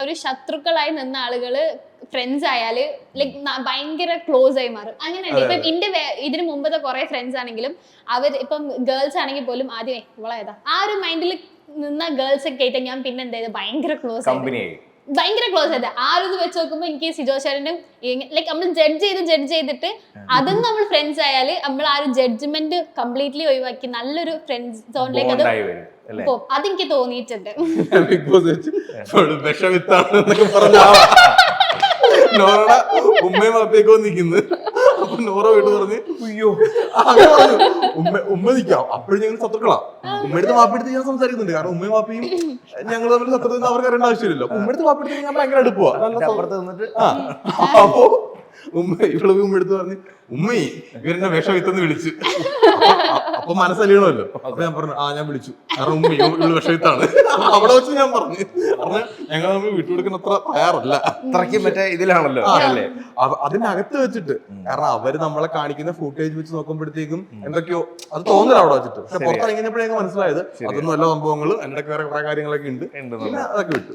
ഒരു ശത്രുക്കളായി നിന്ന ആളുകള് ഫ്രണ്ട്സ് ആയാല് ലൈക് ഭയങ്കര ക്ലോസ് ആയി മാറും. അങ്ങനെയുണ്ട്. ഇപ്പം എന്റെ ഇതിന് മുമ്പത്തെ കുറെ ഫ്രണ്ട്സ് ആണെങ്കിലും അവർ ഇപ്പം ഗേൾസ് ആണെങ്കിൽ പോലും ആദ്യമേ ഇവളേതാ ആ ഒരു മൈൻഡിൽ നിന്ന ഗേൾസ് ഒക്കെ ആയിട്ട് ഞാൻ പിന്നെ എന്ത് ചെയ്ത് ഭയങ്കര ക്ലോസ് ആയത്. ആ ഒരു ഇത് വെച്ച് നോക്കുമ്പോൾ എനിക്ക് സിജോ ചേട്ടനും ലൈക് നമ്മൾ ജഡ്ജ് ചെയ്തിട്ട് അതും നമ്മൾ ഫ്രണ്ട്സ് ആയാല് നമ്മൾ ആ ഒരു ജഡ്ജ്മെന്റ് കംപ്ലീറ്റ്ലി ഒഴിവാക്കി നല്ലൊരു ഫ്രണ്ട്സ് സോണിലേക്ക് അത് പോകും. അതെനിക്ക് തോന്നിയിട്ടുണ്ട്. നോറ ഉമ്മയും വാപ്പയൊക്കെ നിൽക്കുന്നു. അപ്പൊ നോറ വീട്ട് പറഞ്ഞ് അയ്യോ ഉമ്മ നിൽക്കാം. അപ്പോഴും ഞങ്ങൾ ശത്രുക്കളാ. ഉമ്മയെടുത്ത് വാപ്പെടുത്ത് ഞാൻ സംസാരിക്കുന്നുണ്ട്. കാരണം ഉമ്മയും വാപ്പയും ഞങ്ങൾ തമ്മിൽ ശത്രുത അവർക്ക് അറിയേണ്ട ആവശ്യമില്ലല്ലോ. ഉമ്മയെടുത്ത് വാപ്പെടുത്ത് ഞാൻ ഭയങ്കര അടുപ്പുവാ. അപ്പൊ ഇവള് ഉമ്മയെടുത്ത് പറഞ്ഞ് ഉമ്മയെ ഇവരെന്നെ വിഷവിത്തെന്ന് വിളിച്ച്. അപ്പൊ മനസ്സലിയണമല്ലോ. അപ്പൊ ഞാൻ പറഞ്ഞു ഞാൻ വിളിച്ചു. കാരണം ഉമ്മ ഇവള് വിഷവിത്താണ്. അവിടെ വെച്ച് ഞാൻ പറഞ്ഞു ഞങ്ങൾ തമ്മിൽ വിട്ടുകൊടുക്കുന്ന അത്ര തയ്യാറല്ല. അത്രയ്ക്കും മറ്റേ ഇതിലാണല്ലോ അല്ലേ. അതിനകത്ത് വെച്ചിട്ട് കാരണം അവര് നമ്മളെ കാണിക്കുന്ന ഫുട്ടേജ് വെച്ച് നോക്കുമ്പോഴത്തേക്കും എന്തൊക്കെയോ അത് തോന്നില്ല അവിടെ വെച്ചിട്ട്. പക്ഷെ പുറത്തിറങ്ങിയപ്പോഴേക്കും മനസ്സിലായത് അതൊന്നും എല്ലാ സംഭവങ്ങൾ എന്തൊക്കെ വേറെ കുറെ കാര്യങ്ങളൊക്കെ ഉണ്ട്. അതൊക്കെ വിട്ടു.